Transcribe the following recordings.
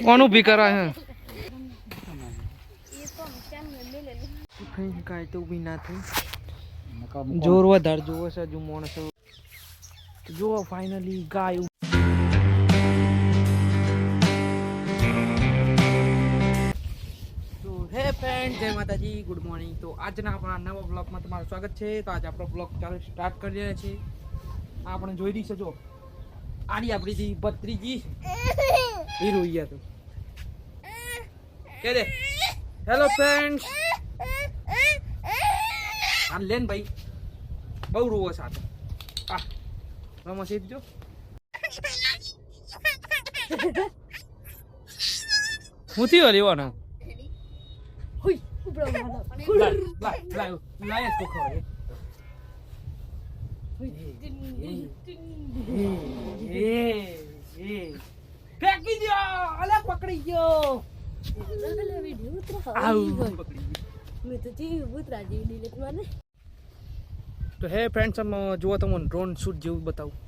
કોનું ભી કરાય હે કાંઈ તો બી ના થઈ જોર વધારે જોવો છે હજુ માણસો જુઓ ફાઇનલી ગાય હે ફ્રેન્ડ જય માતાજી ગુડ મોર્નિંગ તો આજના આપણા નવા બ્લોગમાં તમારું સ્વાગત છે તો આજે આપણો બ્લોગ ચાલુ સ્ટાર્ટ કરી રહ્યા છીએ આપણે જોઈ રહી છે જો આડી આપણી ભત્રીજી એ રોઈ ગયા તો કે દે હેલો ફ્રેન્ડ્સ આ લેન ભાઈ બહુ રોવો સાથે આ રમો સીધ જો હું થયો લેવાનો હુઈ ઉબરો લાય તો ખરે ફેંકી દો અલે પકડી ગયો અલે વિડિયો ઉતરા પકડી મેં તો જી ઉતરા જી ડિલીટ માને તો હે ફ્રેન્ડ્સ हम જો તમને ડ્રોન શૂટ જેવું બતાવું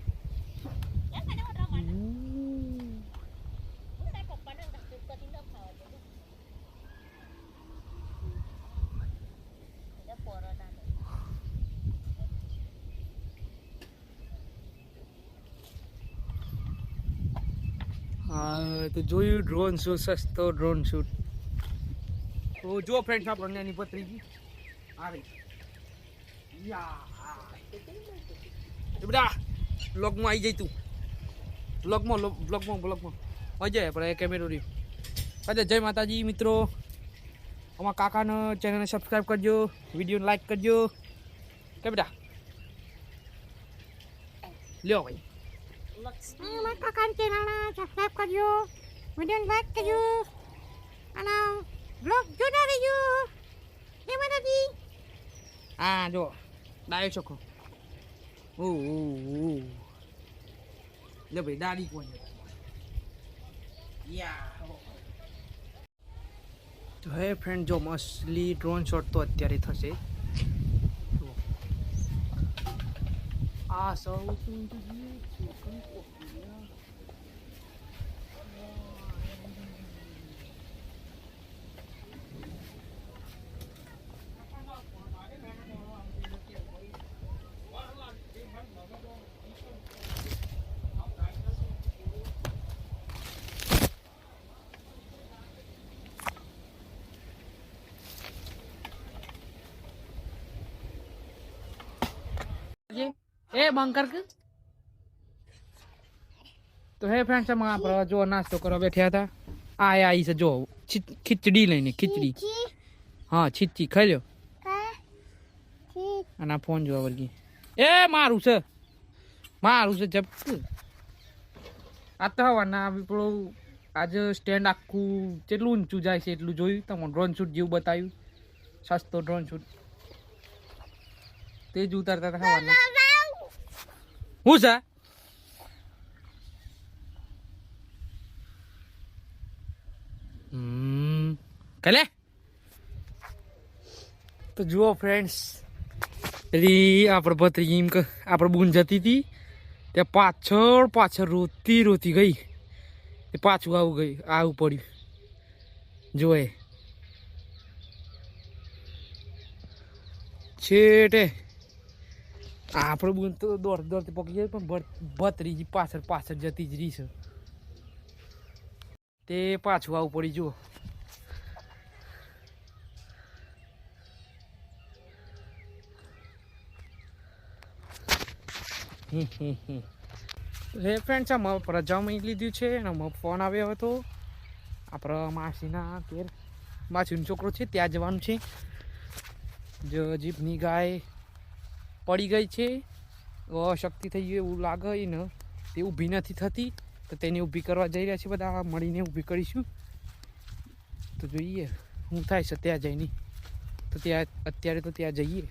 તો જોયું ડ્રોન શૂટ સસ્તો ડ્રોન શૂટ તો જો ફ્રેન્ડ્સ આપણે એની પત્રી આવે યા બેટા બ્લોગમાં આવી જઈ તું બ્લોગમાં અજય આપણે કેમેરો રહ્યો અજય જય માતાજી મિત્રો અમારા કાકાનો ચેનલને સબસ્ક્રાઈબ કરજો વિડીયોને લાઈક કરજો કે બેટા લ્યો ભાઈ અમારા કાકાના ચેનલને સબસ્ક્રાઈબ કરજો વિડીયોને લાઈક કરજો અને બ્લોગ જોતા રહેજો જય માતાજી હા જો ડાયો છોકરો લે ભાઈ દાડી કોણ તો હે ફ્રેન્ડ જો મસ્તલી ડ્રોન શોટ તો અત્યારે થશે આ સૌ એ બંકર કે તો હે ફ્રેન્ડ્સ हम આપણે જો નાસ્તો કરવા બેઠ્યા હતા આઈ છે જો ખીચડી લઈને ખીચડી હા છીચી ખાઈ લ્યો અને ફોન જોવા વળગી એ મારું છે જબ આ તો હવાના પેલું આજે સ્ટેન્ડ આખું કેટલું ઊંચું જાય છે એટલું જોયું તમે ડ્રોન શૂટ જેવું બતાવ્યું સસ્તો ડ્રોન શૂટ તે જ ઉતારતા હતા હવાના હું છે કલે તો જુઓ ફ્રેન્ડ્સ પેલી આપણે ભત્રીજી એમ કે આપણે બૂન જતી હતી ત્યાં પાછળ રોતી ગઈ એ પાછું આવું પડ્યું જોએ છેટે આપણે બૂન તો દોડતી પકી જાય પણ ભત્રીજી પાછળ જતી જ રહી છે તે પાછું આવું પડી જુઓ હે ફ્રેન્ડ્સ આમાં રજામાં લીધું છે અને ફોન આવ્યો હતો આપણા માસીના ઘેર માસીનો છોકરો છે ત્યાં જવાનું છે જો જીભની ગાય પડી ગઈ છે અશક્તિ થઈ ગઈ એવું લાગે ને તે ઊભી નથી થતી તો તેને ઊભી કરવા જઈ રહ્યા છે બધા મળીને ઊભી કરીશું તો જોઈએ શું થાય છે ત્યાં જઈને તો ત્યાં અત્યારે તો ત્યાં જઈએ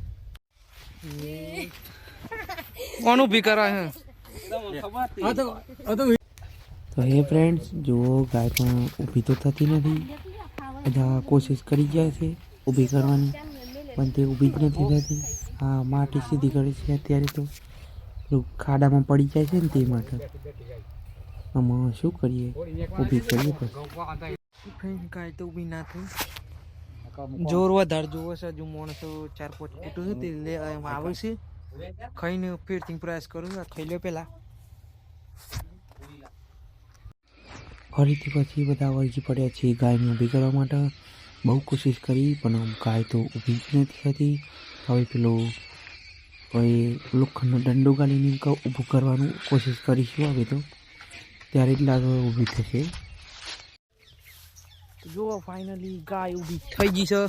કોણ ઊભી કરાય તો હે ફ્રેન્ડ્સ જુઓ ગાય પણ ઊભી તો થતી નથી બધા કોશિશ કરી ગયા છે ઊભી કરવાની પણ તે ઊભી જ નથી થતી હા માટી સીધી કરે છે અત્યારે તો ખાડામાં પડી જાય છે ને તે માટે આમાં શું કરીએ, ઊભી કરીએ પછી ગાય તો ઊભી ના થઈ. જોર વધારે જોવો છે, હજુ માણસો 4-5 ફૂટ છે તે લે એમાં આવે છે. ખાઈને ફેરથી પ્રયાસ કરું, ખાઈ લો પેલા. ફરીથી પછી બધા વળગી પડ્યા છે ગાયને ઊભી કરવા માટે. બહુ કોશિશ કરી પણ ગાય તો ઊભી જ નથી થતી. હવે પેલો લોખંડનો દંડો ગાલીને ઊભું કરવાનું કોશિશ કરીશું હવે તો, ત્યારે જ લાગે ઊભી થશે. જો ફાઇનલી ગાય ઊભી થઈ ગઈ છે.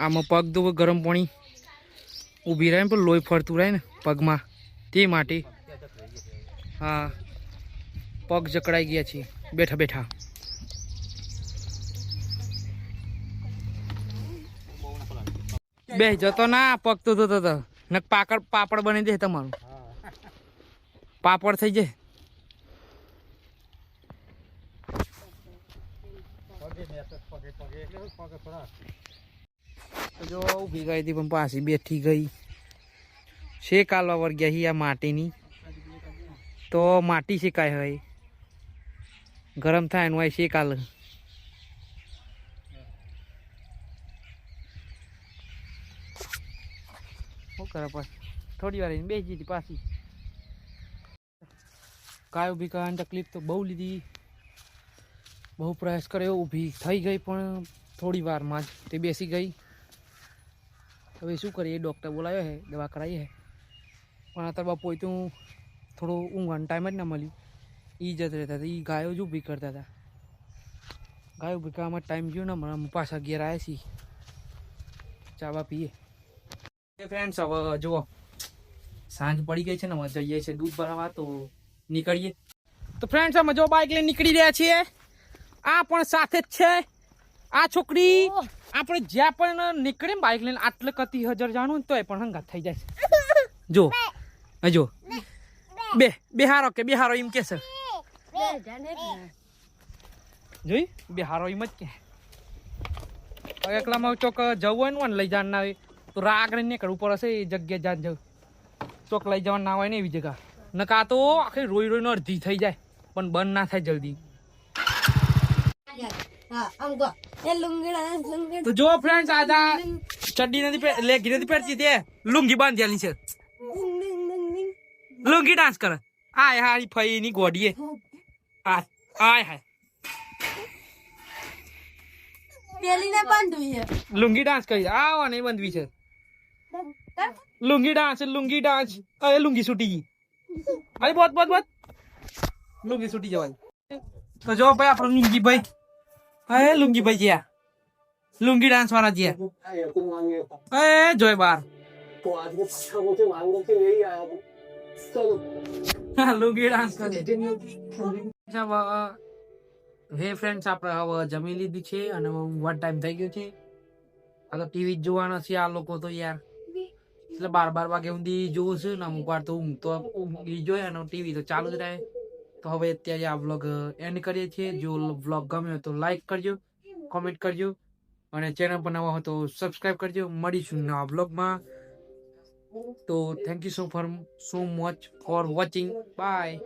આમાં પગ દો ગરમ પાણી ઊભી રહે ને, પણ લોહી ફરતું રહે ને પગમાં, તે માટે. હા, પગ જકડાઈ ગયા છે બેઠા બેઠા. બે જતો ના, પગ તો ધોતો હતો ને. પાપડ બની દે તમારું, પાપડ થઈ જાય. જો ઊભી ગઈ હતી પણ પાછી બેઠી ગઈ. શેક આલવા વર્ગ્યા હી આ માટીની, તો માટી શેકાય હોય, ગરમ થાય એનું હોય શેક આલ. શું કરે પછી થોડી વાર બેસી હતી પાછી. ગાય ઊભી કરવાની તકલીફ તો બહુ લીધી, બહુ પ્રયાસ કર્યો, ઊભી થઈ ગઈ પણ થોડી વારમાં જ તે બેસી ગઈ. હવે શું કરીએ, ડૉક્ટર બોલાવ્યો છે, દવા કરાવી છે, પણ અત્યારે બપોર તો થોડું ઊંઘવાનો ટાઈમ જ ના મળ્યું. એ જતા રહેતા હતા, એ ગાયો જ ઊભી કરતા હતા. ગાયો ઊભી કરવામાં ટાઈમ ગયો ને, હમણાં પાછા ઘેર આવ્યા છીએ, ચાવા પીએ. ફ્રેન્ડ્સ હવે જુઓ સાંજ પડી ગઈ છે ને, હવે જઈએ છીએ દૂધ ભરાવા, તો નીકળીએ. તો ફ્રેન્ડ્સ અમે જો બાઇક લઈને નીકળી રહ્યા છીએ. આ પણ સાથે જ છે. આ છોકરી આપણે જ્યાં પણ નીકળે બાઇક લઈને આટલે કતી હજાર જાણું તો એ પણ હંગાત થઈ જાય. જો જો બેહારો કે બેહારો એમ કે છે, જોઈ બેહારો એમ જ કે. એકલામાં ચોક જવું હોય ને લઈ જવાનું ના હોય તો રાગ ને નીકળવું પડે છે. એ જગ્યાએ જાન જવું, ચોક લઈ જવાનું ના હોય ને એવી જગ્યા. નકા તો આખી રોઈ રોઈને અડધી થઈ જાય, પણ બંધ ના થાય જલ્દી. તો જો ફ્રેન્ડ્સ આજા ચડ્ડી નથી લેગી નથી પહેરતી, તે લુંગી બાંધેલી છે. લુંગી ડાન્સ કરે. આય હારી ફઈ ની ગોડીએ. આય હાય લુંગી ડાન્સ કરી. આવા નહીં બંધવી છે લુંગી ડાન્સ. લુંગી ડાન્સ. અરે લુંગી છૂટી ગઈ. અરે બોત બોત બોત લુંગી છૂટી જવાય. તો જો ભાઈ આપણો લુંગી ભાઈ, અરે લુંગી ભાઈ જ્યાં લુંગી ડાન્સ વાળા જ્યાં એ જોય બાર લુંગી ડાન્સ કરે. હે ફ્રેન્ડ્સ, આપણે હવે જમી લીધી છે અને ઊંઘવાનો ટાઈમ થઈ ગયો છે. આ તો ટીવી જ જોવાના છે આ લોકો તો યાર, એટલે 12 વાગે સુધી જોવું છે ને. અમુક વાર તો ઊંઘ તો ઊંઘી જોઈએ અને ટીવી તો ચાલુ જ રહે. તો હવે અત્યારે આ વ્લોગ એન્ડ કરીએ છીએ. જો વ્લોગ ગમ્યો તો લાઈક કરજો, કોમેન્ટ કરજો અને ચેનલ પર નવા હોય તો સબસ્ક્રાઈબ કરજો. મળીશું નવા વ્લોગમાં. તો thank you so much for watching. By.